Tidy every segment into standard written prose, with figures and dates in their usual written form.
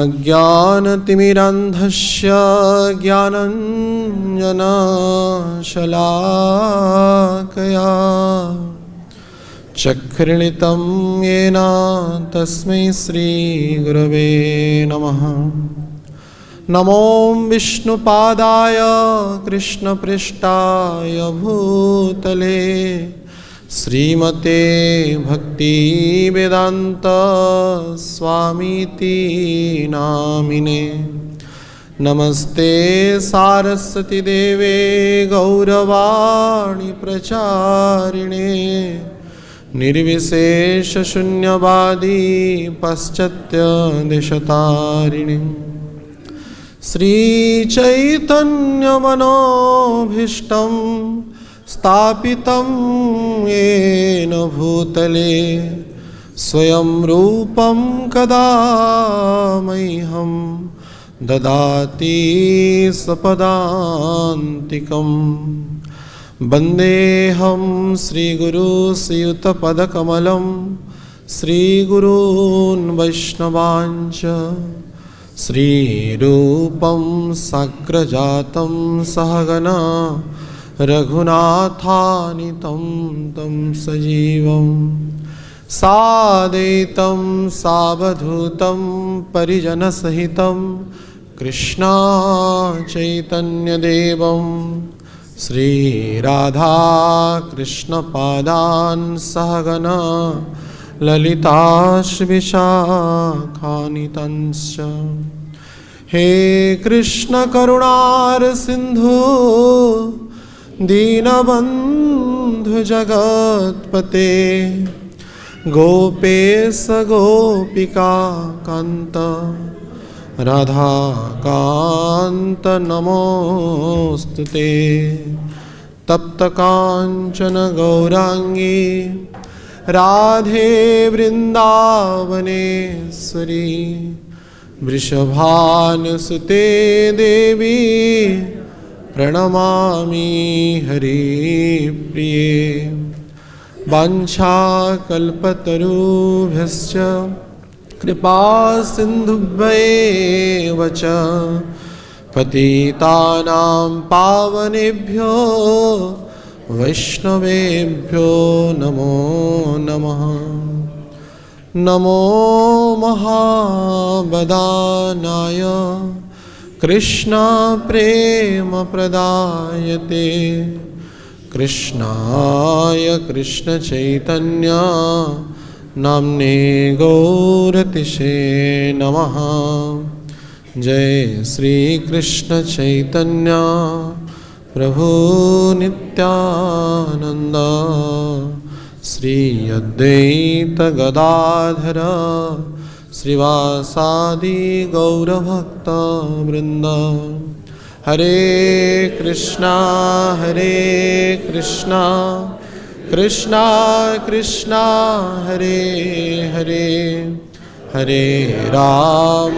ओमज्ञानतिमिरान्धस्य ज्ञानञ्जनशलाकया चक्षुर्णितं येन तस्मै श्रीगुरवे नमः। नमो विष्णुपादाय कृष्णपृष्ठाय भूतले श्रीमते भक्तिवेदान्त स्वामीति नामिने। नमस्ते सारस्वती देवे गौरवाणी प्रचारिणे निर्विशेष शून्यवादी पाश्चात्य देशतारिणे। श्रीचैतन्यमनोभीष्टं स्थापितं येन भूतले स्वयं रूपं कदा मह्यं ददाति सपदान्तिकम्। वन्देऽहं श्रीगुरुश्रीयुतपदकमलं श्रीगुरून् वैष्णवांश्च श्रीरूपं साग्रजातं सहगना रघुनाथान्वितं तं सजीवं साद्वैतं सावधूतं परिजनसहितं कृष्ण चैतन्यदेवं श्रीराधा कृष्णपादान् सहगना ललिता विशाखान्वितांश्च। हे कृष्ण करुणार सिंधु दीनबंधु जगत्पते गोपेश गोपिका कांत राधा कांत नमोस्तुते। तप्त कांचन गौरांगी राधे वृंदावनेश्वरी वृषभानुसुते देवी प्रणमामि हरिप्रिये। वाञ्छाकल्पतरुभ्यश्च कृपा सिन्धुभ्यैव च पतितानां पावनेभ्यो वैष्णवेभ्यो नमो नमः। नमो महावदानाय कृष्ण प्रेम प्रदायते कृष्णाय कृष्ण चैतन्य नाम्ने गौरतिशे नमः। जय श्री कृष्ण चैतन्य प्रभु नित्यानंद श्री अद्वैत गदाधर श्रीवासादि गौरभक्त वृंद। हरे कृष्णा कृष्णा कृष्णा हरे हरे हरे राम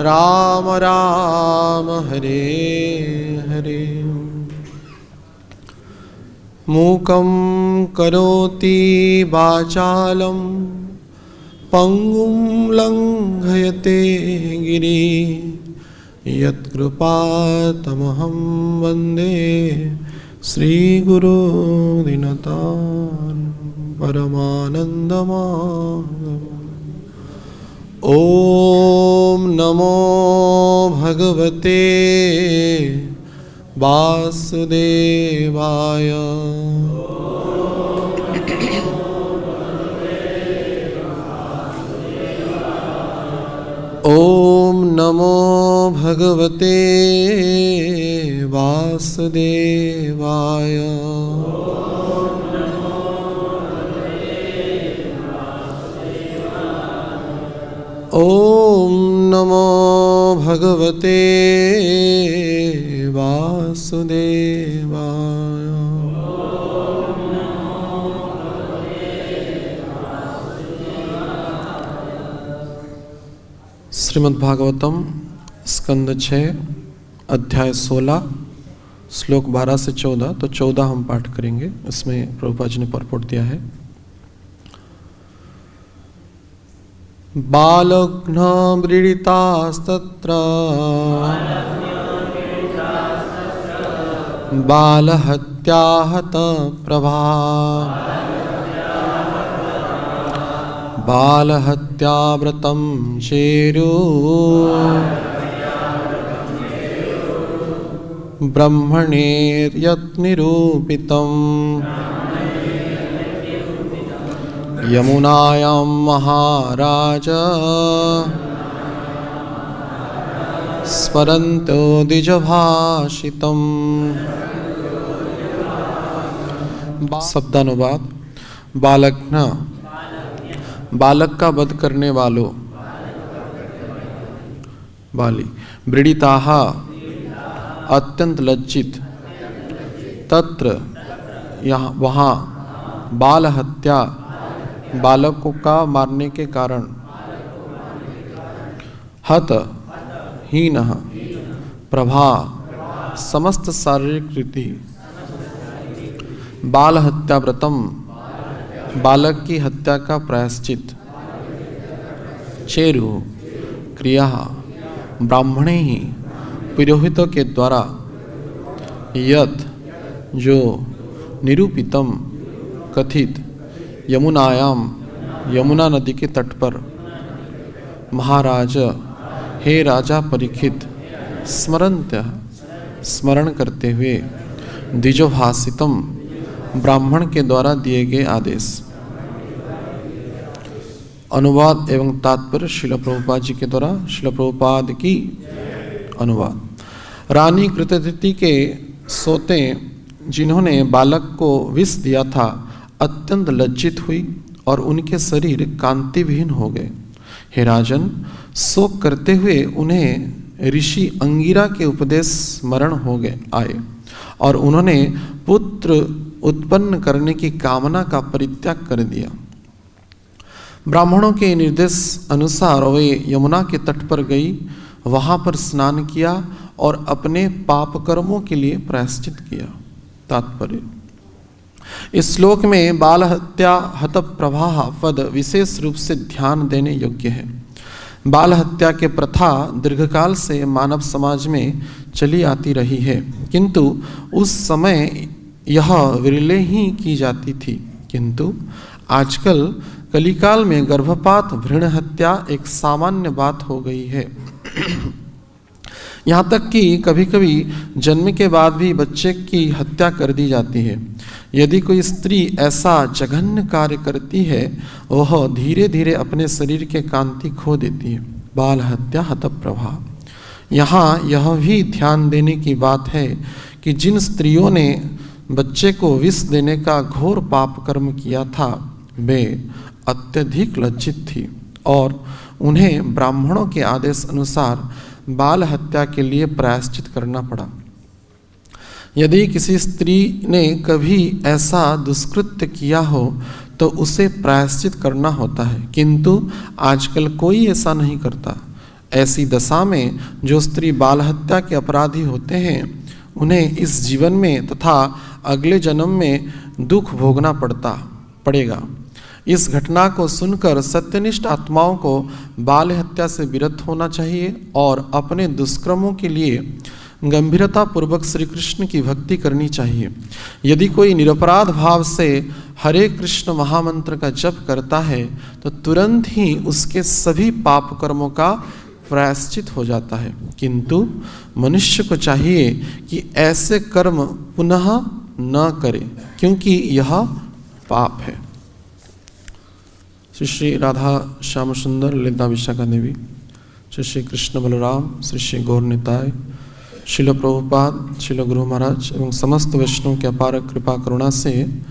राम राम हरे हरे। मूकं करोति वाचालं पंगुं लंघयते गिरि यत्कृपातमहं वन्दे श्रीगुरो दीनतां परमानन्दमाधवम्। ॐ नमो भगवते वासुदेवाय। ॐ नमो भगवते वासुदेवाय। ॐ नमो भगवते वासुदेवाय। श्रीमद्भागवतम स्कंद 6 अध्याय 16 श्लोक 12 से 14। तो 14 हम पाठ करेंगे। इसमें प्रभुपाद जी ने परपोट दिया है। बालघ्न व्रीडितास्तत्र बालहत्याहत प्रभा बालहत्याव्रतं चेरु ब्रह्मणेर्यत्निरूपितम् यमुनायां महाराज स्मरन्तो द्विजभाषितम्। शब्दानुवाद। बालघ्न, बालक का वध करने वालों। बाली। व्रीडिताः, अत्यंत लज्जित। तत्र, यहाँ वहाँ। बाल हत्या, बालकों का मारने के कारण। हत, हीनः। प्रभा, समस्त शारीरिक रीति। बाल हत्या व्रतम, बालक की हत्या का प्रायश्चित। चेरु, क्रिया। ब्राह्मणे ही, पुरोहितों के द्वारा। यत, जो। निरूपितम, कथित। यमुनायाम, यमुना नदी के तट पर। महाराज, हे राजा परीक्षित। स्मरन्त्य, स्मरण करते हुए। द्विजभाषितम, ब्राह्मण के द्वारा दिए गए आदेश। अनुवाद एवं तात्पर्य श्रील प्रभुपाद जी के द्वारा। श्रील प्रभुपाद की अनुवाद। रानी कृतदिति के सोते जिन्होंने बालक को विष दिया था अत्यंत लज्जित हुई और उनके शरीर कांतिविहीन हो गए। हे राजन, शोक करते हुए उन्हें ऋषि अंगिरा के उपदेश स्मरण हो गए आए और उन्होंने पुत्र उत्पन्न करने की कामना का परित्याग कर दिया। ब्राह्मणों के निर्देश अनुसार वे यमुना के तट पर गई, वहां पर स्नान किया और अपने पाप कर्मों के लिए प्रायश्चित किया। तात्पर्य। इस श्लोक में बाल हत्या हत प्रवाह पद विशेष रूप से ध्यान देने योग्य है। बाल हत्या के प्रथा दीर्घकाल से मानव समाज में चली आती रही है, किंतु उस समय यह विरले ही की जाती थी। किंतु आजकल कलिकाल में गर्भपात भ्रूण हत्या एक सामान्य बात हो गई है। यहाँ तक कि कभी कभी जन्म के बाद भी बच्चे की हत्या कर दी जाती है। यदि कोई स्त्री ऐसा जघन्य कार्य करती है, वह धीरे धीरे अपने शरीर के कांति खो देती है। बाल हत्या हत प्रभा। यहाँ यह भी ध्यान देने की बात है कि जिन स्त्रियों ने बच्चे को विष देने का घोर पाप कर्म किया था, वे अत्यधिक लज्जित थी और उन्हें ब्राह्मणों के आदेश अनुसार बाल हत्या के लिए प्रायश्चित करना पड़ा। यदि किसी स्त्री ने कभी ऐसा दुष्कृत्य किया हो तो उसे प्रायश्चित करना होता है, किंतु आजकल कोई ऐसा नहीं करता। ऐसी दशा में जो स्त्री बाल हत्या के अपराधी होते हैं, उन्हें इस जीवन में तथा अगले जन्म में दुख भोगना पड़ेगा। इस घटना को सुनकर सत्यनिष्ठ आत्माओं को बाल हत्या से विरत होना चाहिए और अपने दुष्कर्मों के लिए गंभीरता पूर्वक श्री कृष्ण की भक्ति करनी चाहिए। यदि कोई निरपराध भाव से हरे कृष्ण महामंत्र का जप करता है तो तुरंत ही उसके सभी पाप कर्मों का प्रायश्चित हो जाता है, किंतु मनुष्य को चाहिए कि ऐसे कर्म पुनः न करे, क्योंकि यह पाप है। श्री श्री राधा श्याम सुंदर ललिता विशाखा देवी, श्री श्री कृष्ण बलराम, श्री श्री गौर निताय, श्रील प्रभुपाद, श्रील गुरु महाराज एवं समस्त वैष्णव के अपार कृपा करुणा से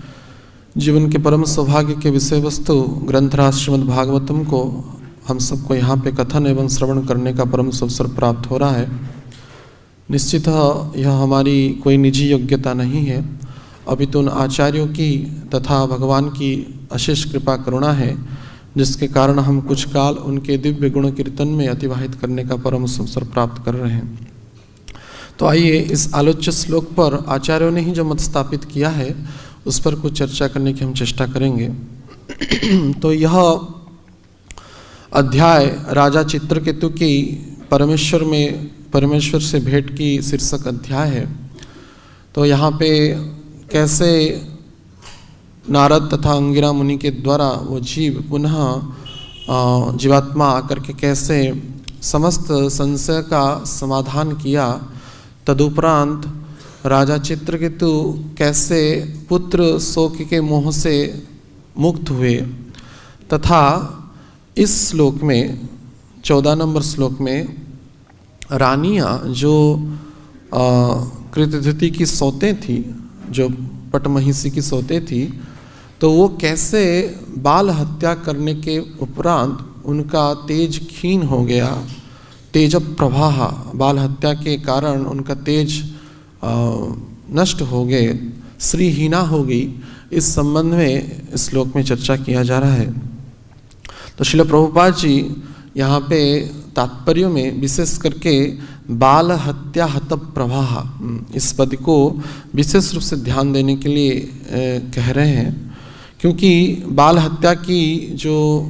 जीवन के परम सौभाग्य के विषय वस्तु ग्रंथराज श्रीमद् भागवतम को हम सबको यहाँ पे कथन एवं श्रवण करने का परम अवसर प्राप्त हो रहा है। निश्चितः यह हमारी कोई निजी योग्यता नहीं है, अपितु उन आचार्यों की तथा भगवान की अशेष कृपा करुणा है, जिसके कारण हम कुछ काल उनके दिव्य गुण कीर्तन में अतिवाहित करने का परम अवसर प्राप्त कर रहे हैं। तो आइए इस आलोच्य श्लोक पर आचार्यों ने ही जो मत स्थापित किया है उस पर कुछ चर्चा करने की हम चेष्टा करेंगे। तो यह अध्याय राजा चित्रकेतु की परमेश्वर से भेंट की शीर्षक अध्याय है। तो यहाँ पे कैसे नारद तथा अंगिरा मुनि के द्वारा वो जीव पुनः जीवात्मा आकर के कैसे समस्त संशय का समाधान किया, तदुपरांत राजा चित्रकेतु कैसे पुत्र शोक के मोह से मुक्त हुए, तथा इस श्लोक में 14 नंबर श्लोक में रानियाँ जो कृतधृति की सौतें थी, जो पटमहिषी की सौतें थी, तो वो कैसे बाल हत्या करने के उपरांत उनका तेज क्षीण हो गया, तेज प्रवाह, बाल हत्या के कारण उनका तेज नष्ट हो गए, श्रीहीना हो गई। इस संबंध में इस श्लोक में चर्चा किया जा रहा है। तो श्रील प्रभुपाद जी यहाँ पे तात्पर्य में विशेष करके बाल हत्या हत प्रवाह इस पद को विशेष रूप से ध्यान देने के लिए कह रहे हैं, क्योंकि बाल हत्या की जो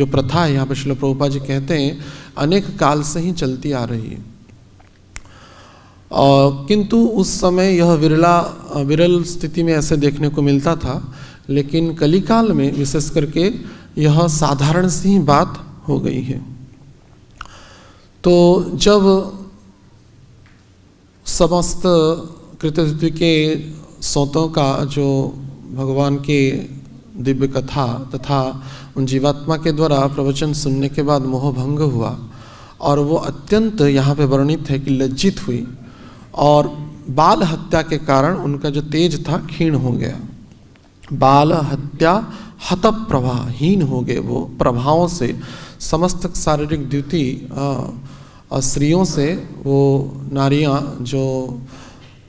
प्रथा है यहाँ पर श्रील प्रभुपाद जी कहते हैं अनेक काल से ही चलती आ रही है, किंतु उस समय यह विरल स्थिति में ऐसे देखने को मिलता था, लेकिन कलिकाल में विशेष करके यह साधारण सी बात हो गई है। तो जब समस्त कृतधृति के सौतों का जो भगवान के दिव्य कथा तथा उन जीवात्मा के द्वारा प्रवचन सुनने के बाद मोह भंग हुआ और वो अत्यंत यहाँ पे वर्णित है कि लज्जित हुई और बाल हत्या के कारण उनका जो तेज था क्षीण हो गया। बाल हत्या हत प्रवाहहीन हो गए, वो प्रभावों से समस्त शारीरिक द्युति स्त्रियों से वो नारियां जो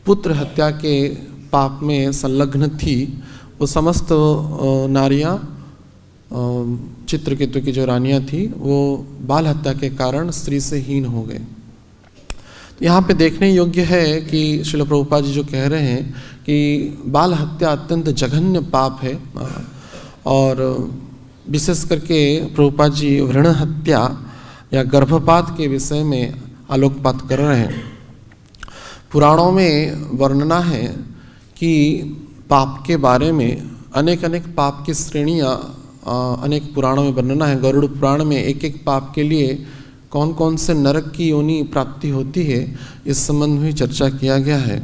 पुत्र हत्या के पाप में संलग्न थी, वो समस्त नारियां चित्रकेतु की जो रानियां थी वो बाल हत्या के कारण स्त्री से हीन हो गए। यहाँ पे देखने योग्य है कि श्रील प्रभुपाद जी जो कह रहे हैं कि बाल हत्या अत्यंत जघन्य पाप है, और विशेष करके प्रभुपाद जी भ्रूण हत्या या गर्भपात के विषय में आलोकपात कर रहे हैं। पुराणों में वर्णना है कि पाप के बारे में अनेक पाप की श्रेणियाँ अनेक पुराणों में वर्णना है। गरुड़ पुराण में एक पाप के लिए कौन कौन से नरक की योनि प्राप्ति होती है, इस संबंध में चर्चा किया गया है।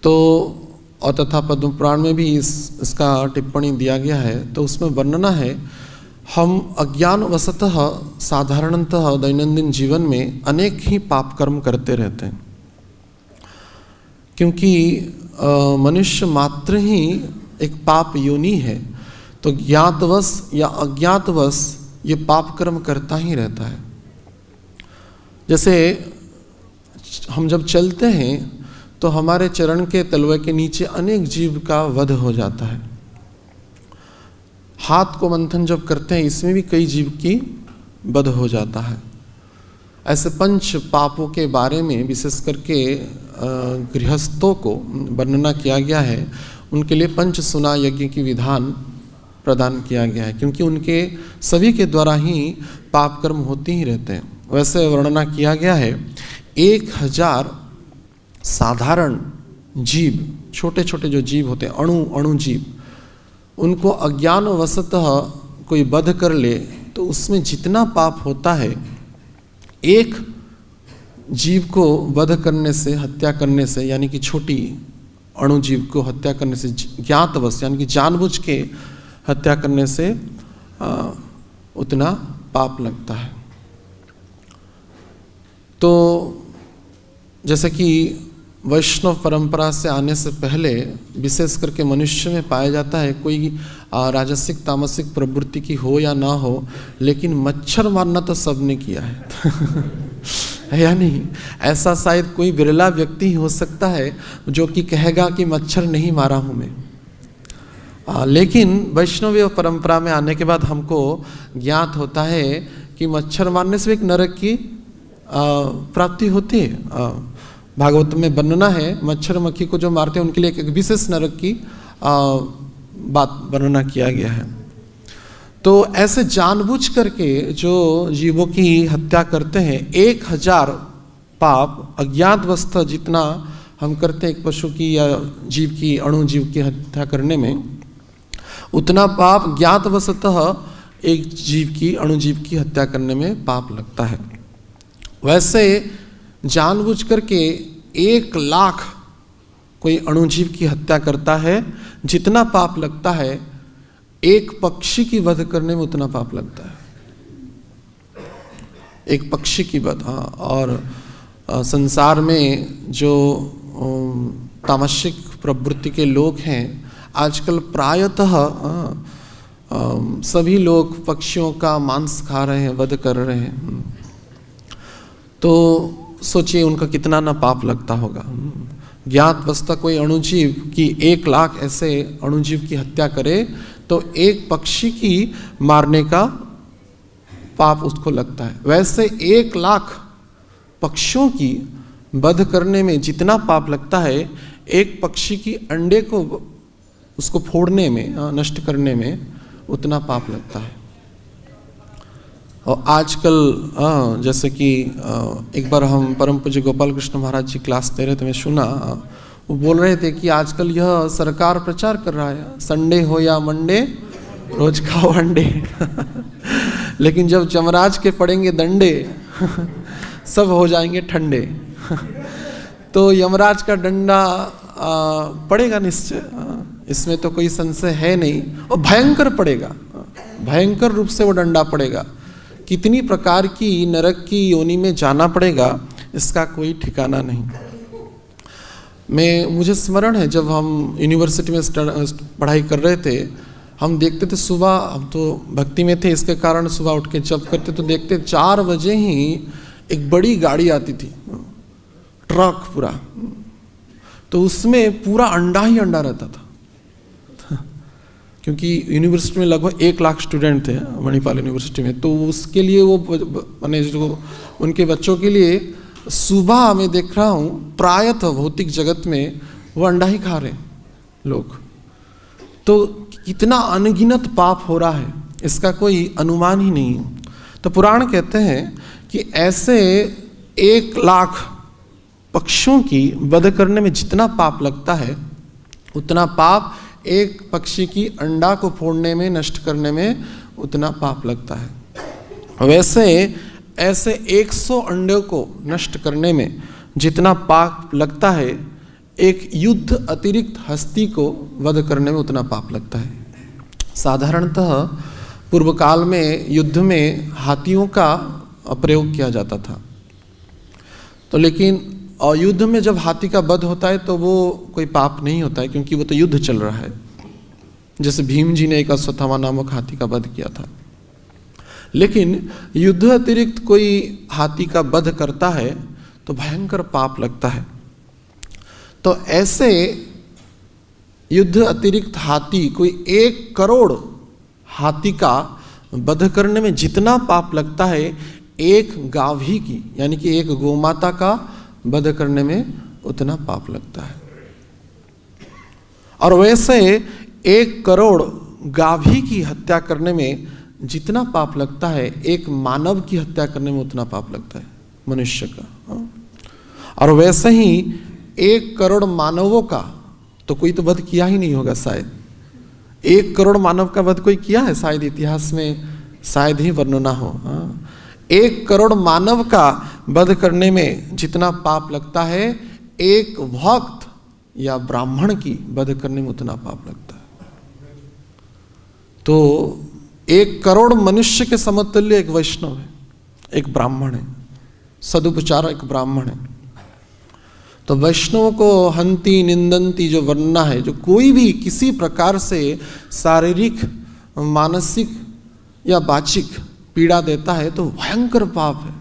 तो और तथा पद्म पुराण में भी इसका टिप्पणी दिया गया है। तो उसमें वर्णना है, हम अज्ञानवशतः साधारणतः दैनंदिन जीवन में अनेक ही पाप कर्म करते रहते हैं, क्योंकि मनुष्य मात्र ही एक पाप योनि है। तो ज्ञातवश या अज्ञातवश ये पाप कर्म करता ही रहता है। जैसे हम जब चलते हैं तो हमारे चरण के तलवे के नीचे अनेक जीव का वध हो जाता है। हाथ को मंथन जब करते हैं, इसमें भी कई जीव की वध हो जाता है। ऐसे पंच पापों के बारे में विशेष करके गृहस्थों को वर्णना किया गया है। उनके लिए पंच सुना यज्ञ की विधान प्रदान किया गया है, क्योंकि उनके सभी के द्वारा ही पाप कर्म होते ही रहते हैं। वैसे वर्णना किया गया है 1000 साधारण जीव, छोटे छोटे जो जीव होते हैं, अणु जीव, उनको अज्ञानवशतः कोई वध कर ले तो उसमें जितना पाप होता है, एक जीव को वध करने से, हत्या करने से, यानी कि छोटी अणुजीव को हत्या करने से, ज्ञातवश यानी कि जानबूझ के हत्या करने से उतना पाप लगता है। तो जैसे कि वैष्णव परंपरा से आने से पहले विशेष करके मनुष्य में पाया जाता है, कोई राजसिक तामसिक प्रवृत्ति की हो या ना हो, लेकिन मच्छर मारना तो सबने किया है या नहीं? ऐसा शायद कोई विरला व्यक्ति हो सकता है जो कि कहेगा कि मच्छर नहीं मारा हूँ मैं। लेकिन वैष्णव परंपरा में आने के बाद हमको ज्ञात होता है कि मच्छर मारने से एक नरक की प्राप्ति होती है। भागवत में वर्णना है, मच्छर मक्खी को जो मारते हैं उनके लिए एक विशेष नरक की बात वर्णना किया गया है। तो ऐसे जानबूझ करके जो जीवों की हत्या करते हैं, 1000 पाप अज्ञातवश जितना हम करते हैं एक पशु की या जीव की, अणु जीव की हत्या करने में, उतना पाप ज्ञातवशतः एक जीव की, अणुजीव की हत्या करने में पाप लगता है। वैसे जानबूझ करके 1,00,000 कोई अणुजीव की हत्या करता है, जितना पाप लगता है एक पक्षी की वध करने में उतना पाप लगता है। एक पक्षी की वध। हाँ, और संसार में जो तामसिक प्रवृत्ति के लोग हैं आजकल प्रायतः सभी लोग पक्षियों का मांस खा रहे हैं, वध कर रहे हैं। तो सोचिए उनका कितना ना पाप लगता होगा। ज्ञात वस्तु कोई अणुजीव की 1,00,000 ऐसे अणुजीव की हत्या करे तो एक पक्षी की मारने का पाप उसको लगता है। वैसे 1,00,000 पक्षियों की वध करने में जितना पाप लगता है, एक पक्षी की अंडे को उसको फोड़ने में, नष्ट करने में उतना पाप लगता है। और आजकल जैसे कि एक बार हम परम पूज्य गोपाल कृष्ण महाराज जी क्लास दे रहे थे, मैं सुना, वो बोल रहे थे कि आजकल यह सरकार प्रचार कर रहा है, संडे हो या मंडे रोज खाओ अंडे। लेकिन जब यमराज के पड़ेंगे डंडे सब हो जाएंगे ठंडे। तो यमराज का डंडा पड़ेगा निश्चय, इसमें तो कोई संशय है नहीं, और भयंकर पड़ेगा, भयंकर रूप से वो डंडा पड़ेगा। कितनी प्रकार की नरक की योनि में जाना पड़ेगा इसका कोई ठिकाना नहीं। मुझे स्मरण है जब हम यूनिवर्सिटी में पढ़ाई कर रहे थे, हम देखते थे सुबह, हम तो भक्ति में थे इसके कारण सुबह उठ के जब करते तो देखते 4 बजे ही एक बड़ी गाड़ी आती थी, ट्रक पूरा, तो उसमें पूरा अंडा ही अंडा रहता था। क्योंकि यूनिवर्सिटी में लगभग 1,00,000 स्टूडेंट थे मणिपाल यूनिवर्सिटी में, तो उसके लिए वो माने जो उनके बच्चों के लिए सुबह मैं देख रहा हूँ प्रायतः भौतिक जगत में वो अंडा ही खा रहे लोग। तो कितना अनगिनत पाप हो रहा है इसका कोई अनुमान ही नहीं। तो पुराण कहते हैं कि ऐसे 1,00,000 पक्षियों की वध करने में जितना पाप लगता है उतना पाप एक पक्षी की अंडा को फोड़ने में, नष्ट करने में उतना पाप लगता है। वैसे ऐसे 100 अंडों को नष्ट करने में जितना पाप लगता है, एक युद्ध अतिरिक्त हस्ती को वध करने में उतना पाप लगता है। साधारणतः पूर्व काल में युद्ध में हाथियों का प्रयोग किया जाता था, तो लेकिन और युद्ध में जब हाथी का वध होता है तो वो कोई पाप नहीं होता है, क्योंकि वो तो युद्ध चल रहा है। जैसे भीम जी ने एक अश्वत्थामा नामक हाथी का वध किया था। लेकिन युद्ध अतिरिक्त कोई हाथी का वध करता है तो भयंकर पाप लगता है। तो ऐसे युद्ध अतिरिक्त हाथी, कोई 1 करोड़ हाथी का वध करने में जितना पाप लगता है, एक गाभी की यानी कि एक गोमाता का वध करने में उतना पाप लगता है। और वैसे 1 करोड़ गाभी की हत्या करने में जितना पाप लगता है, एक मानव की हत्या करने में उतना पाप लगता है, मनुष्य का। और वैसे ही 1 करोड़ मानवों का तो कोई तो वध किया ही नहीं होगा शायद। 1 करोड़ मानव का वध कोई किया है शायद इतिहास में, शायद ही वर्णना हो। 1 करोड़ मानव का वध करने में जितना पाप लगता है, एक भक्त या ब्राह्मण की वध करने में उतना पाप लगता है। तो 1 करोड़ मनुष्य के समतुल्य एक वैष्णव है, एक ब्राह्मण है, सदुपचार एक ब्राह्मण है। तो वैष्णव को हंति निंदंती जो वर्णना है, जो कोई भी किसी प्रकार से शारीरिक, मानसिक या वाचिक पीड़ा देता है तो भयंकर पाप है।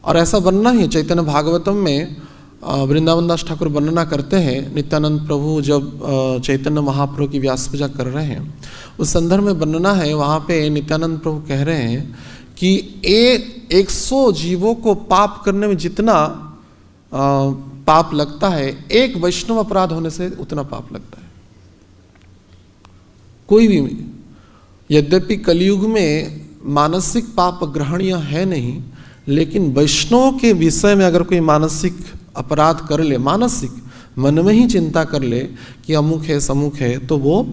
और ऐसा वर्णना ही चैतन्य भागवतम में वृंदावन दास ठाकुर वर्णना करते हैं। नित्यानंद प्रभु जब चैतन्य महाप्रभु की व्यास पूजा कर रहे हैं, उस संदर्भ में वर्णना है, वहाँ पे नित्यानंद प्रभु कह रहे हैं कि 100 जीवों को पाप करने में जितना पाप लगता है, एक वैष्णव अपराध होने से उतना पाप लगता है। कोई भी यद्यपि कलयुग में मानसिक पाप ग्रहणीय है नहीं, लेकिन वैष्णव के विषय में अगर कोई मानसिक अपराध कर ले, मानसिक मन में ही चिंता कर ले कि अमुक है समुक है, तो वो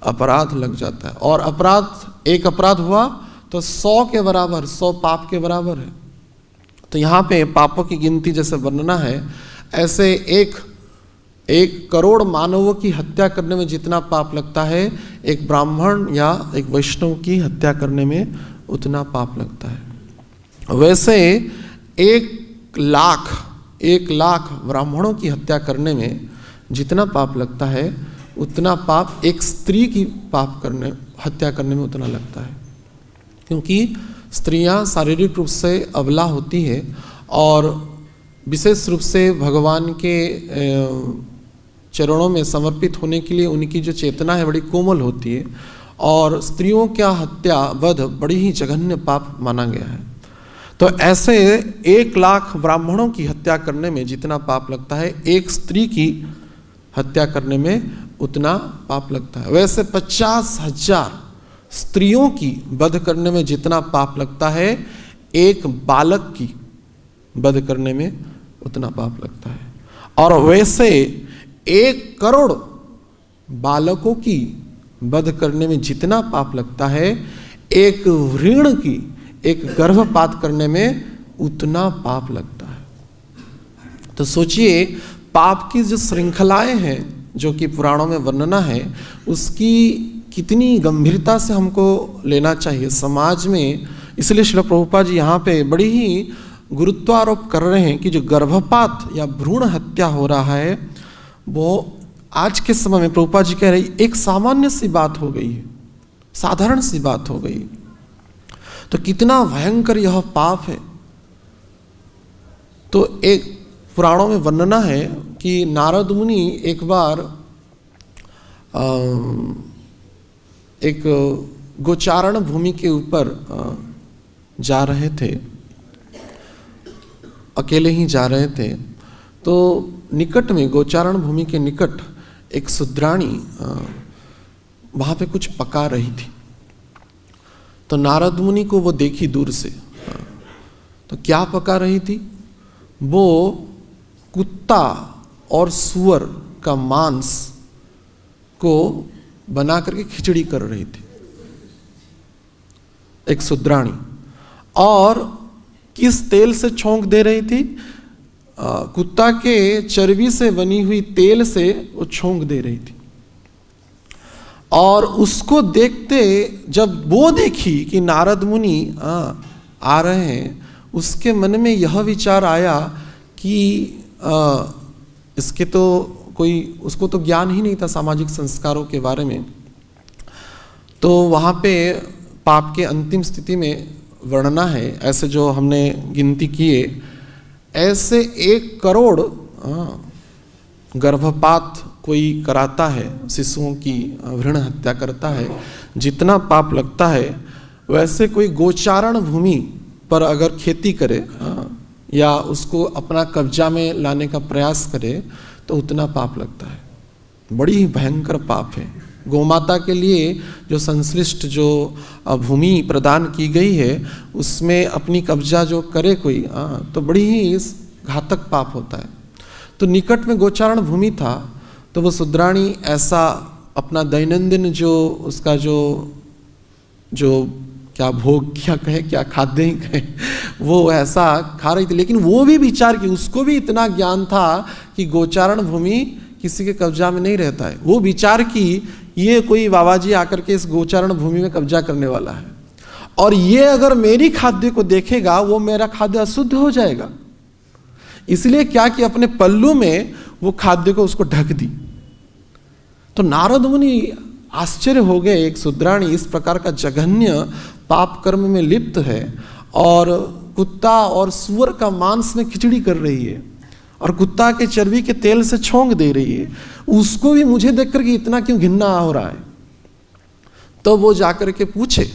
अपराध लग जाता है। और अपराध, एक अपराध हुआ तो 100 के बराबर, 100 पाप के बराबर है। तो यहाँ पे पापों की गिनती जैसे वर्णना है, ऐसे एक करोड़ मानवों की हत्या करने में जितना पाप लगता है, एक ब्राह्मण या एक वैष्णव की हत्या करने में उतना पाप लगता है। वैसे 1 लाख ब्राह्मणों की हत्या करने में जितना पाप लगता है, उतना पाप एक स्त्री की हत्या करने में उतना लगता है। क्योंकि स्त्रियां शारीरिक रूप से अबला होती है और विशेष रूप से भगवान के चरणों में समर्पित होने के लिए उनकी जो चेतना है बड़ी कोमल होती है, और स्त्रियों का हत्या वध बड़ी ही जघन्य पाप माना गया है। तो ऐसे 1 लाख ब्राह्मणों की हत्या करने में जितना पाप लगता है, एक स्त्री की हत्या करने में उतना पाप लगता है। वैसे 50,000 स्त्रियों की वध करने में जितना पाप लगता है, एक बालक की वध करने में उतना पाप लगता है। और वैसे 1 करोड़ बालकों की वध करने में जितना पाप लगता है, एक ऋण की, एक गर्भपात करने में उतना पाप लगता है। तो सोचिए, पाप की जो श्रृंखलाएं हैं जो कि पुराणों में वर्णना है, उसकी कितनी गंभीरता से हमको लेना चाहिए समाज में। इसलिए श्रील प्रभुपाद जी यहाँ पे बड़ी ही गुरुत्वारोप कर रहे हैं कि जो गर्भपात या भ्रूण हत्या हो रहा है, वो आज के समय में प्रभुपाद जी कह रहे हैं एक सामान्य सी बात हो गई है, साधारण सी बात हो गई। तो कितना भयंकर यह पाप है। तो एक पुराणों में वर्णना है कि नारद मुनि एक बार एक गोचारण भूमि के ऊपर जा रहे थे, अकेले ही जा रहे थे। तो निकट में, गोचारण भूमि के निकट एक शूद्राणी वहाँ पे कुछ पका रही थी। तो नारद मुनि को वो देखी दूर से। तो क्या पका रही थी? वो कुत्ता और सुअर का मांस को बना करके खिचड़ी कर रही थी एक शूद्राणी। और किस तेल से छौंक दे रही थी? कुत्ता के चर्बी से बनी हुई तेल से वो छौंक दे रही थी। और उसको देखते, जब वो देखी कि नारद मुनि आ रहे हैं, उसके मन में यह विचार आया कि इसके तो उसको तो ज्ञान ही नहीं था सामाजिक संस्कारों के बारे में। तो वहाँ पे पाप के अंतिम स्थिति में वर्णना है, ऐसे जो हमने गिनती किए, ऐसे 1 करोड़ गर्भपात कोई कराता है, शिशुओं की भ्रूण हत्या करता है, जितना पाप लगता है, वैसे कोई गोचारण भूमि पर अगर खेती करे या उसको अपना कब्जा में लाने का प्रयास करे तो उतना पाप लगता है। बड़ी ही भयंकर पाप है। गोमाता के लिए जो संश्लिष्ट जो भूमि प्रदान की गई है, उसमें अपनी कब्जा जो करे कोई, तो बड़ी ही घातक पाप होता है। तो निकट में गोचारण भूमि था, तो वो शूद्राणी ऐसा अपना दैनंदिन जो उसका जो क्या भोग क्या कहे, क्या खाद्य ही कहे, वो ऐसा खा रही थी। लेकिन वो भी विचार की, उसको भी इतना ज्ञान था कि गोचारण भूमि किसी के कब्जा में नहीं रहता है। वो विचार की ये कोई बाबा जी आकर के इस गोचारण भूमि में कब्जा करने वाला है, और ये अगर मेरी खाद्य को देखेगा, वो मेरा खाद्य अशुद्ध हो जाएगा। इसलिए क्या कि अपने पल्लू में वो खाद्य को उसको ढक दी। तो नारद मुनि आश्चर्य हो गए, एक शूद्राणी इस प्रकार का जघन्य पाप कर्म में लिप्त है और कुत्ता और सुअर का मांस में खिचड़ी कर रही है और कुत्ता के चर्बी के तेल से छौंक दे रही है। उसको भी मुझे देख करके इतना क्यों घिन्ना हो रहा है? तो वो जाकर के पूछे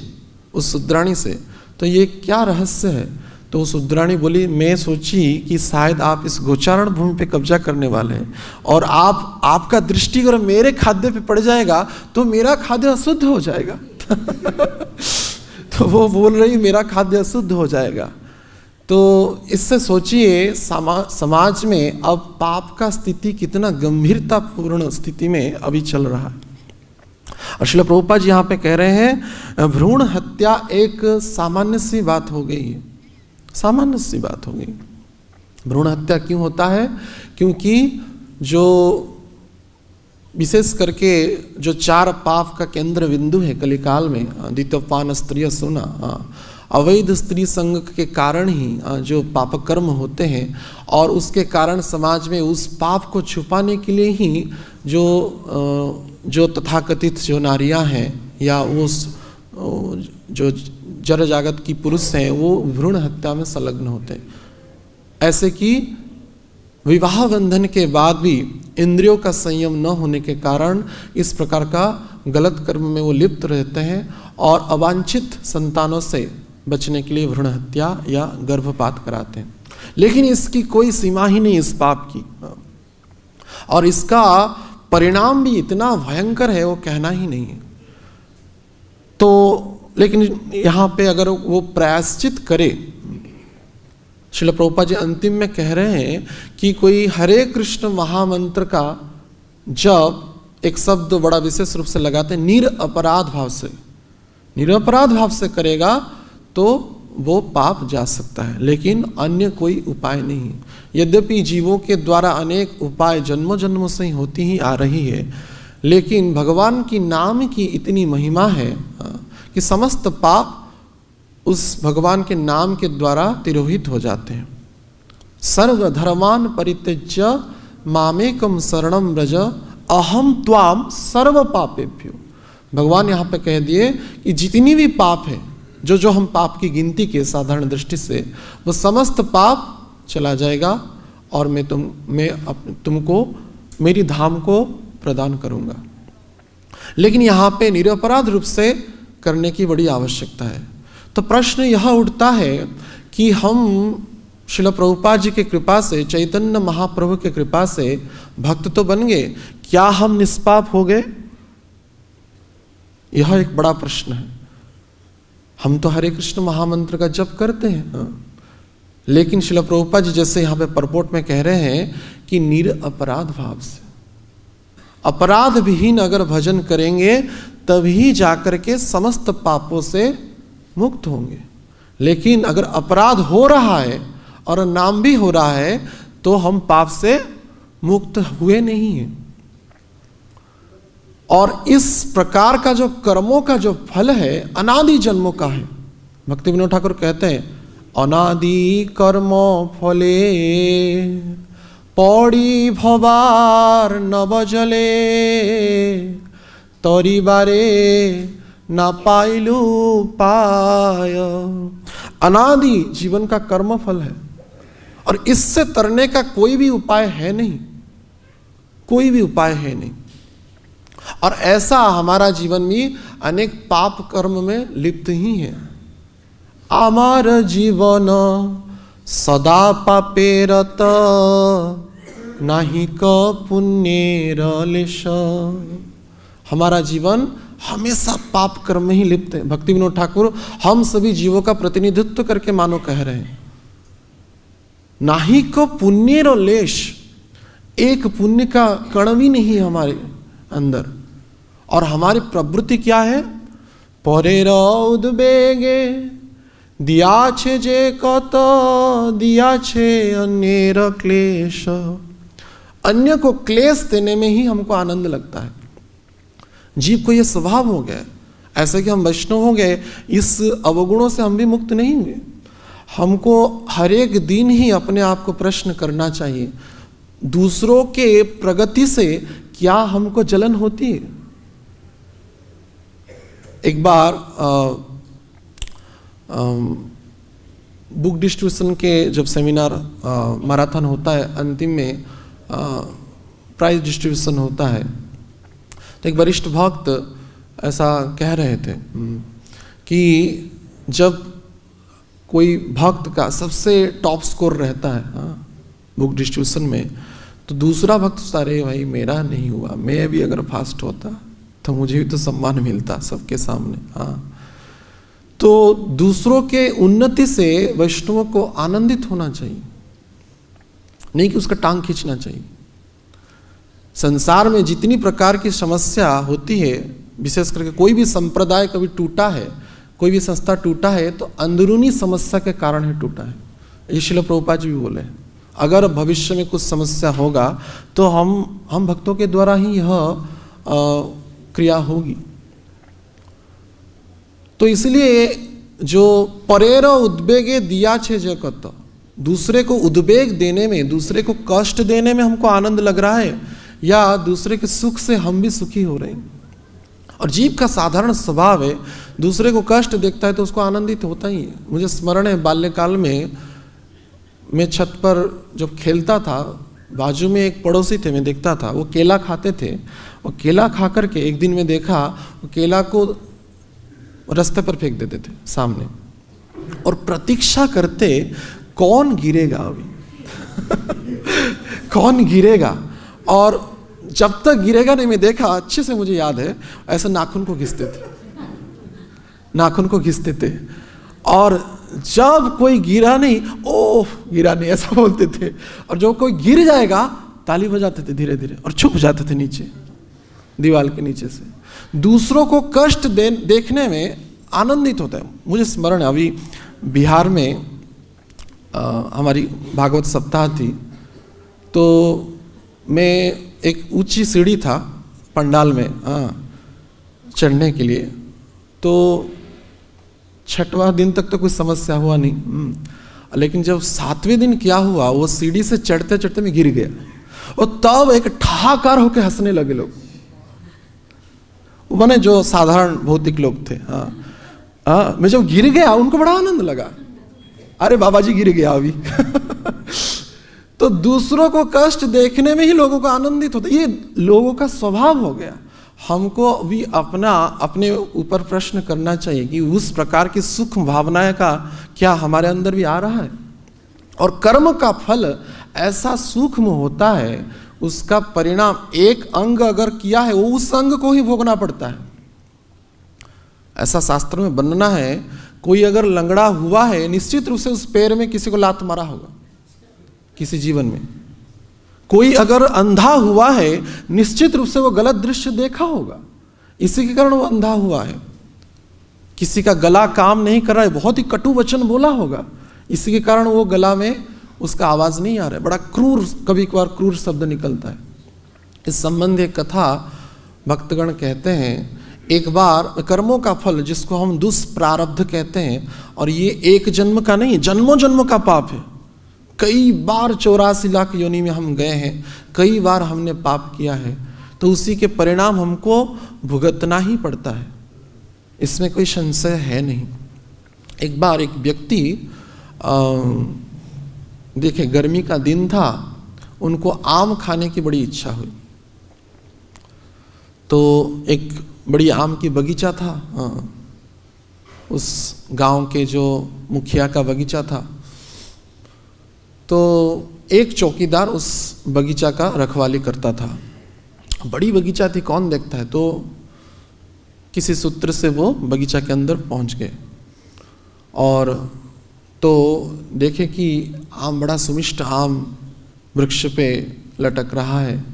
उस शूद्राणी से, तो ये क्या रहस्य है? तो उस शूद्राणी बोली, मैं सोची कि शायद आप इस गोचारण भूमि पे कब्जा करने वाले हैं और आपका दृष्टि अगर मेरे खाद्य पे पड़ जाएगा तो मेरा खाद्य अशुद्ध हो जाएगा। तो वो बोल रही मेरा खाद्य अशुद्ध हो जाएगा। तो इससे सोचिए समाज में अब पाप का स्थिति कितना गंभीरतापूर्ण स्थिति में अभी चल रहा है। और श्रील प्रभुपाद जी यहाँ पे कह रहे हैं भ्रूण हत्या एक सामान्य सी बात हो गई है, सामान्य सी बात हो गई। भ्रूण हत्या क्यों होता है? क्योंकि जो विशेष करके जो 4 पाप का केंद्र बिंदु है कलिकाल में, द्वितीयपान, स्त्रीय सुना, अवैध स्त्री संग के कारण ही जो पाप कर्म होते हैं, और उसके कारण समाज में उस पाप को छुपाने के लिए ही जो तथाकथित जो नारियां हैं या उस जो जड़ जागत की पुरुष हैं वो भ्रूण हत्या में संलग्न होते हैं। ऐसे कि विवाह बंधन के बाद भी इंद्रियों का संयम न होने के कारण इस प्रकार का गलत कर्म में वो लिप्त रहते हैं और अवांछित संतानों से बचने के लिए भ्रूण हत्या या गर्भपात कराते हैं। लेकिन इसकी कोई सीमा ही नहीं इस पाप की, और इसका परिणाम भी इतना भयंकर है वो कहना ही नहीं है। तो लेकिन यहाँ पे अगर वो प्रायश्चित करे, श्रील प्रभुपाद जी अंतिम में कह रहे हैं कि कोई हरे कृष्ण महामंत्र का जब एक शब्द बड़ा विशेष रूप से लगाते हैं निरपराध भाव से, निरपराध भाव से करेगा तो वो पाप जा सकता है, लेकिन अन्य कोई उपाय नहीं। यद्यपि जीवों के द्वारा अनेक उपाय जन्मों जन्मों से ही होती ही आ रही है, लेकिन भगवान की नाम की इतनी महिमा है कि समस्त पाप उस भगवान के नाम के द्वारा तिरोहित हो जाते हैं। सर्व धर्मान परित्यज्य मामेकम शरणम व्रज अहम त्वाम सर्व पापेभ्यो। भगवान यहाँ पे कह दिए कि जितनी भी पाप है, जो हम पाप की गिनती के साधारण दृष्टि से, वो समस्त पाप चला जाएगा और मैं तुमको मेरी धाम को प्रदान करूंगा। लेकिन यहाँ पे निरपराध रूप से करने की बड़ी आवश्यकता है। तो प्रश्न यह उठता है कि हम श्रील प्रभुपाद जी की कृपा से, चैतन्य महाप्रभु की कृपा से भक्त तो बन गए, क्या हम निष्पाप हो गए? यह एक बड़ा प्रश्न है। हम तो हरे कृष्ण महामंत्र का जप करते हैं, लेकिन श्रील प्रभुपाद जी जैसे यहाँ पे परपोर्ट में कह रहे हैं कि निरपराध भाव से, अपराध विहीन अगर भजन करेंगे तभी जाकर के समस्त पापों से मुक्त होंगे। लेकिन अगर अपराध हो रहा है और नाम भी हो रहा है तो हम पाप से मुक्त हुए नहीं हैं। और इस प्रकार का जो कर्मों का जो फल है अनादि जन्मों का है। भक्ति विनोद ठाकुर कहते हैं अनादि कर्म फले पौड़ी भवार नवजले तरिबारे ना पाइलू पाय। अनादि जीवन का कर्म फल है और इससे तरने का कोई भी उपाय है नहीं, कोई भी उपाय है नहीं। और ऐसा हमारा जीवन भी अनेक पाप कर्म में लिप्त ही है। आमार जीवन सदा पापे रत नाही क पुण्येर लेश। हमारा जीवन हमेशा पाप कर्म में ही लिप्त है। भक्ति विनोद ठाकुर हम सभी जीवों का प्रतिनिधित्व करके मानो कह रहे हैं, नाही को पुण्येर लेश, एक पुण्य का कण भी नहीं हमारे अंदर। और हमारी प्रवृत्ति क्या है? परेर उद्वेगे दिया छे जे कत दिया छे अन्येर क्लेश। अन्य को क्लेश देने में ही हमको आनंद लगता है। जीव को यह स्वभाव हो गया, ऐसे कि हम वैष्णव हो गए, इस अवगुणों से हम भी मुक्त नहीं हुए। हमको हर एक दिन ही अपने आप को प्रश्न करना चाहिए, दूसरों के प्रगति से क्या हमको जलन होती है? एक बार बुक डिस्ट्रीब्यूशन के जब सेमिनार मैराथन होता है, अंतिम में प्राइज डिस्ट्रीब्यूशन होता है, तो एक वरिष्ठ भक्त ऐसा कह रहे थे कि जब कोई भक्त का सबसे टॉप स्कोर रहता है बुक डिस्ट्रीब्यूशन में, तो दूसरा भक्त सारे भाई मेरा नहीं हुआ, मैं भी अगर फास्ट होता तो मुझे भी तो सम्मान मिलता सबके सामने। हाँ, तो दूसरों के उन्नति से वैष्णवों को आनंदित होना चाहिए, नहीं कि उसका टांग खींचना चाहिए। संसार में जितनी प्रकार की समस्या होती है, विशेष करके कोई भी संप्रदाय कभी टूटा है, कोई भी संस्था टूटा है, तो अंदरूनी समस्या के कारण ही टूटा है। ये श्रील प्रभुपाद जी भी बोले, अगर भविष्य में कुछ समस्या होगा तो हम भक्तों के द्वारा ही यह क्रिया होगी। तो इसलिए जो परेर उद्वेगे दिया छे जगत, दूसरे को उद्वेग देने में, दूसरे को कष्ट देने में हमको आनंद लग रहा है, या दूसरे के सुख से हम भी सुखी हो रहे हैं। और जीव का साधारण स्वभाव है, दूसरे को कष्ट देखता है तो उसको आनंदित होता ही है। मुझे स्मरण है बाल्यकाल में मैं छत पर जब खेलता था, बाजू में एक पड़ोसी थे, मैं देखता था वो केला खाते थे, और केला खा करके एक दिन मैं देखा वो केला को रास्ते पर फेंक देते थे सामने, और प्रतीक्षा करते कौन गिरेगा अभी कौन गिरेगा, और जब तक गिरेगा नहीं, मैं देखा अच्छे से मुझे याद है, ऐसे नाखून को घिसते थे, नाखून को घिसते थे, और जब कोई गिरा नहीं, ओह गिरा नहीं ऐसा बोलते थे, और जो कोई गिर जाएगा ताली बजाते थे धीरे धीरे और छुप जाते थे नीचे दीवार के नीचे से। दूसरों को कष्ट देखने में आनंदित होता है। मुझे स्मरण है अभी बिहार में हमारी भागवत सप्ताह थी, तो मैं एक ऊंची सीढ़ी था पंडाल में चढ़ने के लिए, तो 6वां दिन तक तो कोई समस्या हुआ नहीं, लेकिन जब 7वें दिन क्या हुआ, वो सीढ़ी से चढ़ते चढ़ते मैं गिर गया, और तब एक ठहाकार होकर हंसने लगे लोग, माने जो साधारण भौतिक लोग थे। मैं जब गिर गया उनको बड़ा आनंद लगा, अरे बाबा जी गिर गया अभी तो दूसरों को कष्ट देखने में ही लोगों को आनंदित होता है, ये लोगों का स्वभाव हो गया। हमको भी अपने ऊपर प्रश्न करना चाहिए कि उस प्रकार की सूक्ष्म भावनाएं का क्या हमारे अंदर भी आ रहा है। और कर्म का फल ऐसा सूक्ष्म होता है, उसका परिणाम एक अंग अगर किया है वो उस अंग को ही भोगना पड़ता है। ऐसा शास्त्र में वर्णना है, कोई अगर लंगड़ा हुआ है निश्चित रूप से उस पैर में किसी को लात मारा होगा किसी जीवन में। कोई अगर अंधा हुआ है निश्चित रूप से वो गलत दृश्य देखा होगा, इसी के कारण वो अंधा हुआ है। किसी का गला काम नहीं कर रहा है, बहुत ही कटु वचन बोला होगा, इसी के कारण वो गला में उसका आवाज नहीं आ रहा है, बड़ा क्रूर, कभी कभार क्रूर शब्द निकलता है। इस संबंध एक कथा भक्तगण कहते हैं, एक बार कर्मों का फल जिसको हम दुष्प्रारब्ध कहते हैं, और ये एक जन्म का नहीं, जन्मों जन्म का पाप है। कई बार 84 लाख योनि में हम गए हैं, कई बार हमने पाप किया है, तो उसी के परिणाम हमको भुगतना ही पड़ता है, इसमें कोई संशय है नहीं। एक बार एक व्यक्ति देखे गर्मी का दिन था, उनको आम खाने की बड़ी इच्छा हुई, तो एक बड़ी आम की बगीचा था, उस गांव के जो मुखिया का बगीचा था, तो एक चौकीदार उस बगीचा का रखवाली करता था। बड़ी बगीचा थी, कौन देखता है, तो किसी सूत्र से वो बगीचा के अंदर पहुंच गए, और तो देखे कि आम, बड़ा सुमिष्ट आम वृक्ष पे लटक रहा है,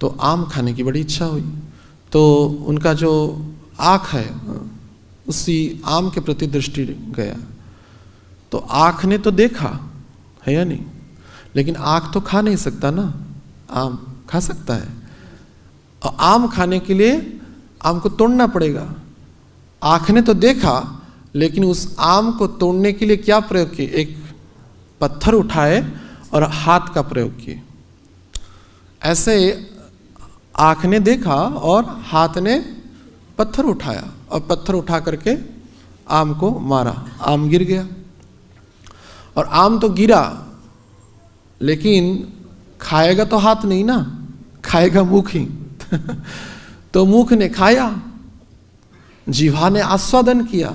तो आम खाने की बड़ी इच्छा हुई। तो उनका जो आँख है उसी आम के प्रति दृष्टि गया, तो आँख ने तो देखा है या नहीं, लेकिन आँख तो खा नहीं सकता ना, आम खा सकता है, और आम खाने के लिए आम को तोड़ना पड़ेगा। आँख ने तो देखा, लेकिन उस आम को तोड़ने के लिए क्या प्रयोग किए, एक पत्थर उठाए और हाथ का प्रयोग किए। ऐसे आँख ने देखा और हाथ ने पत्थर उठाया, और पत्थर उठा करके आम को मारा, आम गिर गया। और आम तो गिरा, लेकिन खाएगा तो हाथ नहीं ना, खाएगा मुख ही तो मुख ने खाया, जीवा ने आस्वादन किया,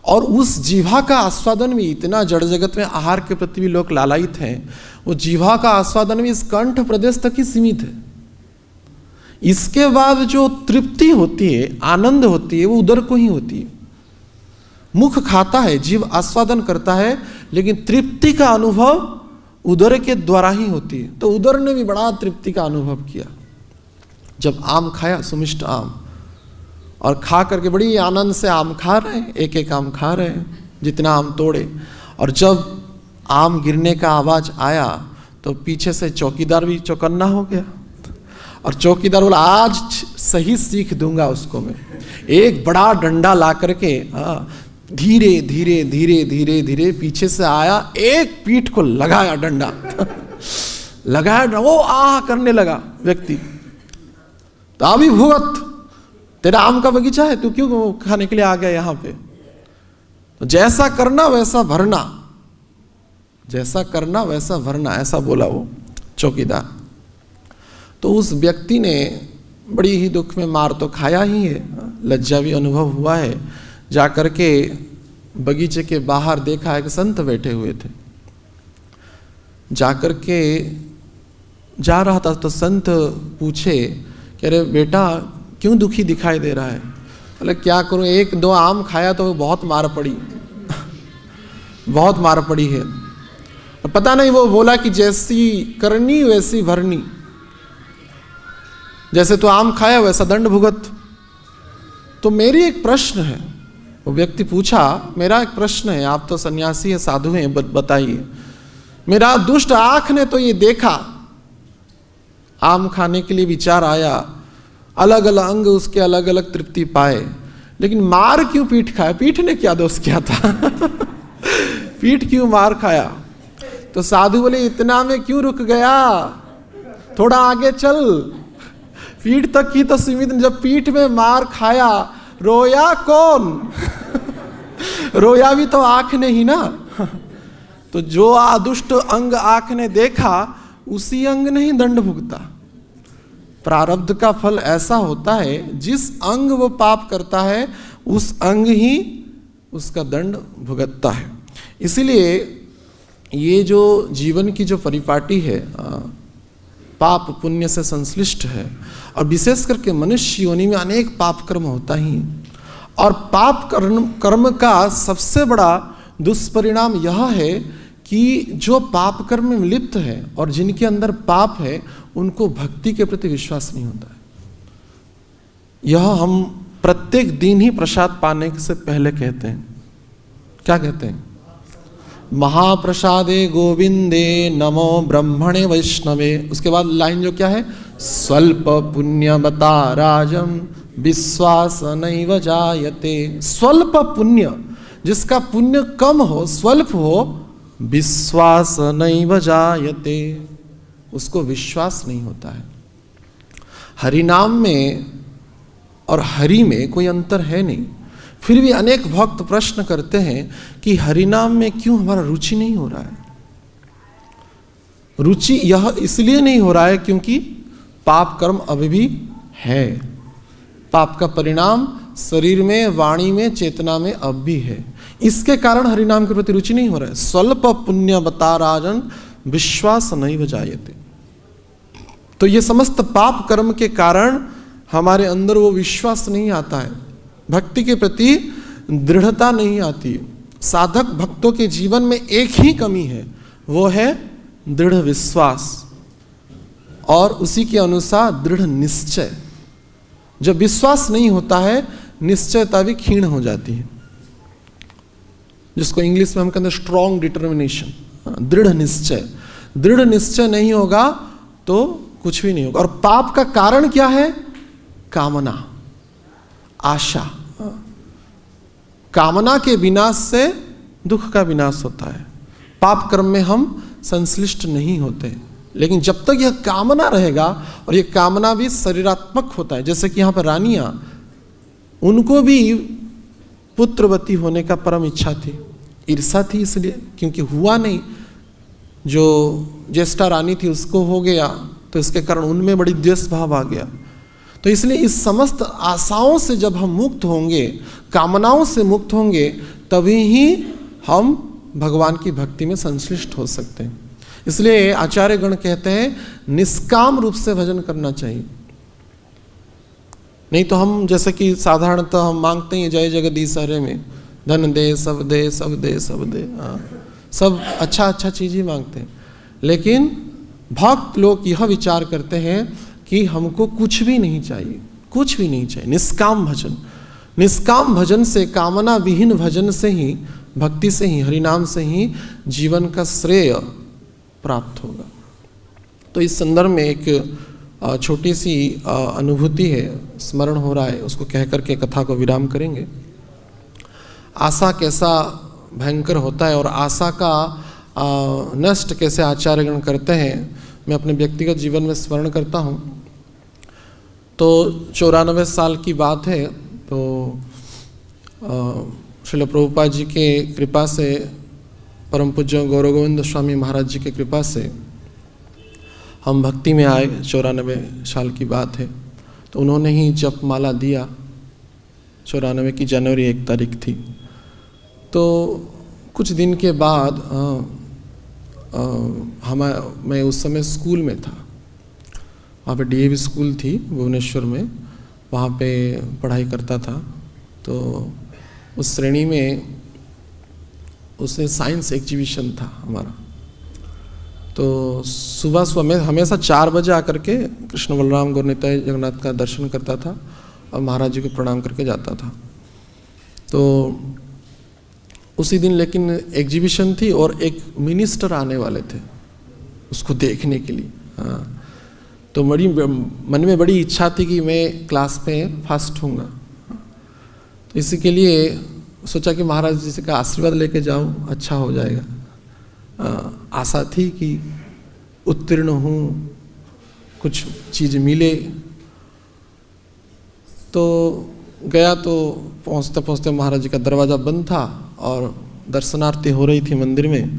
और उस जीवा का आस्वादन भी, इतना जड़ जगत में आहार के प्रति भी लोग लालायित हैं, वो जीवा का आस्वादन भी इस कंठ प्रदेश तक ही सीमित है। इसके बाद जो तृप्ति होती है, आनंद होती है, वो उदर को ही होती है। मुख खाता है, जीव आस्वादन करता है, लेकिन तृप्ति का अनुभव उदर के द्वारा ही होती है। तो उदर ने भी बड़ा तृप्ति का अनुभव किया जब आम खाया, सुमिष्ट आम, और खा करके बड़ी आनंद से आम खा रहे हैं, एक एक आम खा रहे हैं, जितना आम तोड़े। और जब आम गिरने का आवाज आया तो पीछे से चौकीदार भी चौकन्ना हो गया, और चौकीदार बोला आज सही सीख दूंगा उसको मैं। एक बड़ा डंडा ला करके धीरे धीरे धीरे धीरे धीरे पीछे से आया, एक पीठ को लगाया डंडा लगाया, वो करने लगा व्यक्ति। तो अभी भुगत, तेरा आम का बगीचा है, तू क्यों खाने के लिए आ गया यहाँ पे? तो जैसा करना वैसा भरना, जैसा करना वैसा भरना, ऐसा बोला वो चौकीदार। तो उस व्यक्ति ने बड़ी ही दुख में मार तो खाया ही है, लज्जा भी अनुभव हुआ है। जाकर के बगीचे के बाहर देखा एक संत बैठे हुए थे, जाकर के जा रहा था तो संत पूछे कि अरे बेटा क्यों दुखी दिखाई दे रहा है? बोले क्या करूं, एक दो आम खाया तो बहुत मार पड़ी बहुत मार पड़ी है। पता नहीं, वो बोला कि जैसी करनी वैसी भरनी, जैसे तो आम खाया वैसा दंड भुगत। तो मेरी एक प्रश्न है, वो व्यक्ति पूछा, मेरा एक प्रश्न है, आप तो सन्यासी है, साधु हैं, बताइए। मेरा दुष्ट आंख ने तो ये देखा, आम खाने के लिए विचार आया, अलग अलग अंग उसके अलग अलग तृप्ति पाए, लेकिन मार क्यों पीठ खाया? पीठ ने क्या दोष किया था? पीठ क्यों मार खाया? तो साधु बोले इतना में क्यों रुक गया, थोड़ा आगे चल। पीठ तक ही तो सीमित, जब पीठ में मार खाया रोया कौन? रोया भी तो आंख ने ही ना। तो जो दुष्ट अंग आंख ने देखा उसी अंग ने ही दंड भुगता। प्रारब्ध का फल ऐसा होता है, जिस अंग वो पाप करता है उस अंग ही उसका दंड भुगतता है। इसीलिए ये जो जीवन की जो परिपाटी है पाप पुण्य से संश्लिष्ट है, और विशेष करके मनुष्य योनि में अनेक पाप कर्म होता ही, और पाप कर्म का सबसे बड़ा दुष्परिणाम यह है कि जो पाप कर्म में लिप्त है और जिनके अंदर पाप है उनको भक्ति के प्रति विश्वास नहीं होता है। यह हम प्रत्येक दिन ही प्रसाद पाने से पहले कहते हैं। क्या कहते हैं? महाप्रसादे गोविंदे नमो ब्रह्मणे वैष्णवे। उसके बाद लाइन जो क्या है, स्वल्प पुण्यवता राजम विश्वास नैव जायते। स्वल्प पुण्य, जिसका पुण्य कम हो, स्वल्प हो, विश्वास नैव जायते, उसको विश्वास नहीं होता है। हरि नाम में और हरि में कोई अंतर है नहीं। फिर भी अनेक भक्त प्रश्न करते हैं कि हरिनाम में क्यों हमारा रुचि नहीं हो रहा है। रुचि यह इसलिए नहीं हो रहा है क्योंकि पाप कर्म अभी भी है, पाप का परिणाम शरीर में, वाणी में, चेतना में अब भी है। इसके कारण हरिनाम के प्रति रुचि नहीं हो रहा है। स्वल्प पुण्यवता राजन विश्वास नहीं जायते। तो ये समस्त पाप कर्म के कारण हमारे अंदर वो विश्वास नहीं आता है, भक्ति के प्रति दृढ़ता नहीं आती। साधक भक्तों के जीवन में एक ही कमी है, वो है दृढ़ विश्वास और उसी के अनुसार दृढ़ निश्चय। जब विश्वास नहीं होता है, निश्चयता भी क्षीण हो जाती है, जिसको इंग्लिश में हम कहते हैं स्ट्रॉन्ग डिटर्मिनेशन, दृढ़ निश्चय। दृढ़ निश्चय नहीं होगा तो कुछ भी नहीं होगा। और पाप का कारण क्या है? कामना, आशा। कामना के विनाश से दुख का विनाश होता है। पाप कर्म में हम संश्लिष्ट नहीं होते, लेकिन जब तक यह कामना रहेगा, और यह कामना भी शरीरात्मक होता है, जैसे कि यहाँ पर रानियां, उनको भी पुत्रवती होने का परम इच्छा थी, ईर्षा थी इसलिए, क्योंकि हुआ नहीं। जो ज्येष्ठा रानी थी उसको हो गया, तो इसके कारण उनमें बड़ी द्वेष भाव आ गया। तो इसलिए इस समस्त आशाओं से जब हम मुक्त होंगे, कामनाओं से मुक्त होंगे, तभी ही हम भगवान की भक्ति में संश्लिष्ट हो सकते हैं। इसलिए आचार्यगण कहते हैं निष्काम रूप से भजन करना चाहिए। नहीं तो हम जैसे कि साधारणतः हम मांगते हैं जय जगदीश हरे में, धन दे सब दे सब दे सब दे, हाँ सब अच्छा अच्छा चीज़ ही मांगते हैं। लेकिन भक्त लोग यह विचार करते हैं कि हमको कुछ भी नहीं चाहिए, कुछ भी नहीं चाहिए। निष्काम भजन, निष्काम भजन से, कामना विहीन भजन से ही, भक्ति से ही, हरिनाम से ही जीवन का श्रेय प्राप्त होगा। तो इस संदर्भ में एक छोटी सी अनुभूति है, स्मरण हो रहा है, उसको कह करके कथा को विराम करेंगे। आशा कैसा भयंकर होता है और आशा का नष्ट कैसे आचार्यगण करते हैं, मैं अपने व्यक्तिगत जीवन में स्मरण करता हूँ। तो 94 साल की बात है, तो श्रील प्रभुपाद जी के कृपा से, परम पूज्य गौरव गोविंद स्वामी महाराज जी के कृपा से हम भक्ति में आए। 94 साल की बात है। तो उन्होंने ही जप माला दिया। 94 की जनवरी 1 तारीख थी। तो कुछ दिन के बाद मैं उस समय स्कूल में था, वहाँ पे DAV स्कूल थी भुवनेश्वर में, वहाँ पे पढ़ाई करता था। तो उस श्रेणी में उसमें साइंस एग्जीबिशन था हमारा। तो सुबह सुबह मैं हमेशा 4 बजे आकर के कृष्ण बलराम गौर निताई जगन्नाथ का दर्शन करता था और महाराज जी को प्रणाम करके जाता था। तो उसी दिन लेकिन एग्जीबिशन थी और एक मिनिस्टर आने वाले थे उसको देखने के लिए। हाँ, तो मन में बड़ी इच्छा थी कि मैं क्लास में फर्स्ट हूँगा। तो इसी के लिए सोचा कि महाराज जी से का आशीर्वाद लेके जाऊँ, अच्छा हो जाएगा। आशा थी कि उत्तीर्ण हूँ, कुछ चीज़ मिले। तो गया तो पहुँचते पहुँचते महाराज जी का दरवाज़ा बंद था और दर्शनारती हो रही थी मंदिर में।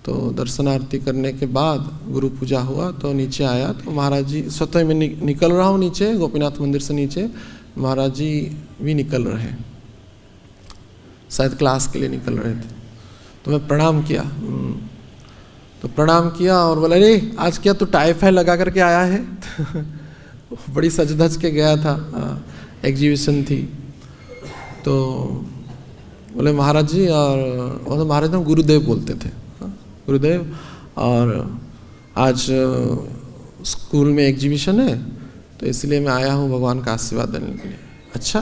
तो दर्शनारती करने के बाद गुरु पूजा हुआ तो नीचे आया तो महाराज जी, स्वतः मैं निकल रहा हूँ नीचे गोपीनाथ मंदिर से नीचे, महाराज जी भी निकल रहे हैं, शायद क्लास के लिए निकल रहे थे। तो मैं प्रणाम किया, तो प्रणाम किया और बोला, अरे आज क्या तू टाई फाई लगा करके आया है? बड़ी सज धज के गया था, एग्जीबिशन थी। तो बोले महाराज जी, और महाराज जी गुरुदेव बोलते थे, गुरुदेव, और आज स्कूल में एग्जीबिशन है तो इसलिए मैं आया हूँ भगवान का आशीर्वाद देने के लिए। अच्छा,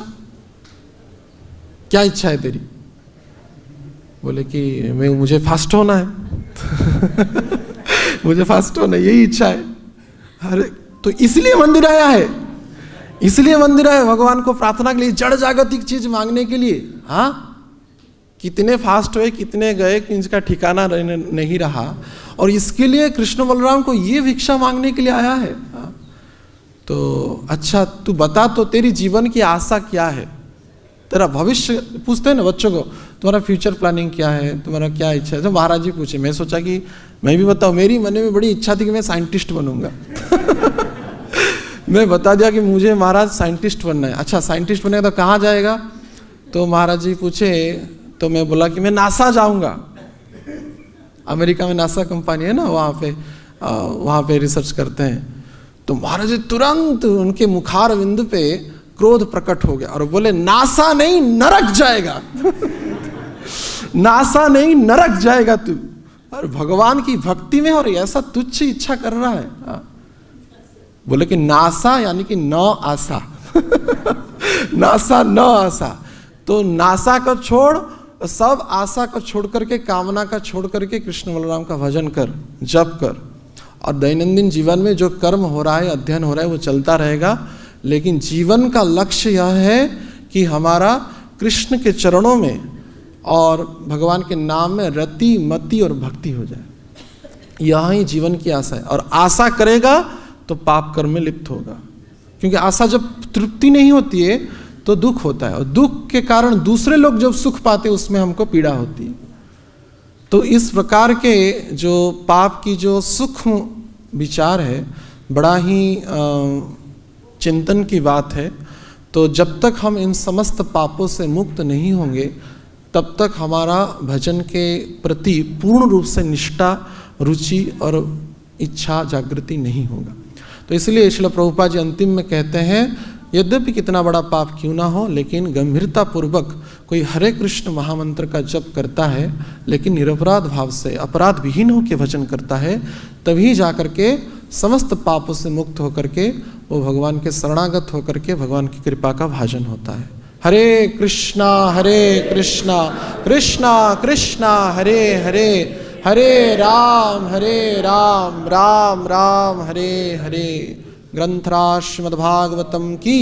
क्या इच्छा है तेरी? बोले कि मुझे फास्ट होना है। मुझे फास्ट होना है, यही इच्छा है। अरे तो इसलिए मंदिर आया है, इसलिए मंदिर आया भगवान को प्रार्थना के लिए, जड़ जागतिक चीज मांगने के लिए। हाँ, कितने फास्ट हुए, कितने गए कि इनका ठिकाना नहीं रहा, और इसके लिए कृष्ण बलराम को ये भिक्षा मांगने के लिए आया है। हाँ? तो अच्छा तू बता तो तेरी जीवन की आशा क्या है, तेरा भविष्य पूछते हैं ना बच्चों को, तुम्हारा फ्यूचर प्लानिंग क्या है, तुम्हारा क्या इच्छा है। तो महाराज जी पूछे, मैं सोचा कि मैं भी बताऊँ, मेरी मन में बड़ी इच्छा थी कि मैं साइंटिस्ट बनूंगा। मैं बता दिया कि मुझे महाराज साइंटिस्ट बनना है। अच्छा साइंटिस्ट बनेगा तो कहाँ जाएगा? तो महाराज जी पूछे, तो मैं बोला कि मैं नासा जाऊंगा। अमेरिका में नासा कंपनी है ना, वहाँ पे रिसर्च करते हैं। तो महाराज जी तुरंत उनके मुखार बिंदु पे क्रोध प्रकट हो गया और बोले, नासा नहीं नरक जाएगा। नासा नहीं नरक जाएगा तू, और भगवान की भक्ति में और ऐसा तुच्छ इच्छा कर रहा है। बोले कि नासा यानी कि न आशा। नासा न आशा, तो नासा को छोड़, सब आशा को छोड़ करके, कामना का छोड़ करके कृष्ण बलराम का भजन कर, जप कर, और दैनंदिन जीवन में जो कर्म हो रहा है, अध्ययन हो रहा है, वो चलता रहेगा। लेकिन जीवन का लक्ष्य यह है कि हमारा कृष्ण के चरणों में और भगवान के नाम में रति, मति और भक्ति हो जाए। यह ही जीवन की आशा है। और आशा करेगा तो पाप कर्म में लिप्त होगा, क्योंकि आशा जब तृप्ति नहीं होती है तो दुख होता है, और दुख के कारण दूसरे लोग जब सुख पाते हैं उसमें हमको पीड़ा होती है। तो इस प्रकार के जो पाप की जो सूक्ष्म विचार है, बड़ा ही चिंतन की बात है। तो जब तक हम इन समस्त पापों से मुक्त नहीं होंगे, तब तक हमारा भजन के प्रति पूर्ण रूप से निष्ठा, रुचि और इच्छा जागृति नहीं होगा। तो इसलिए श्रील प्रभुपाद जी अंतिम में कहते हैं, यद्यपि कितना बड़ा पाप क्यों ना हो, लेकिन गंभीरता पूर्वक कोई हरे कृष्ण महामंत्र का जप करता है, लेकिन निरपराध भाव से अपराध विहीन होकर भजन करता है, तभी जाकर के समस्त पापों से मुक्त होकर के वो भगवान के शरणागत होकर के भगवान की कृपा का भाजन होता है। हरे कृष्णा कृष्णा कृष्णा हरे हरे, हरे राम राम राम हरे हरे। ग्रंथराज श्रीमद्भागवतम की,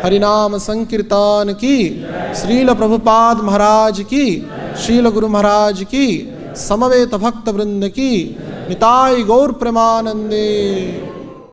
हरिनाम संकीर्तन की, श्रील प्रभुपाद महाराज की, श्रील गुरु महाराज की, समवेत भक्त वृंद की, निताई गौर प्रेमानंदे।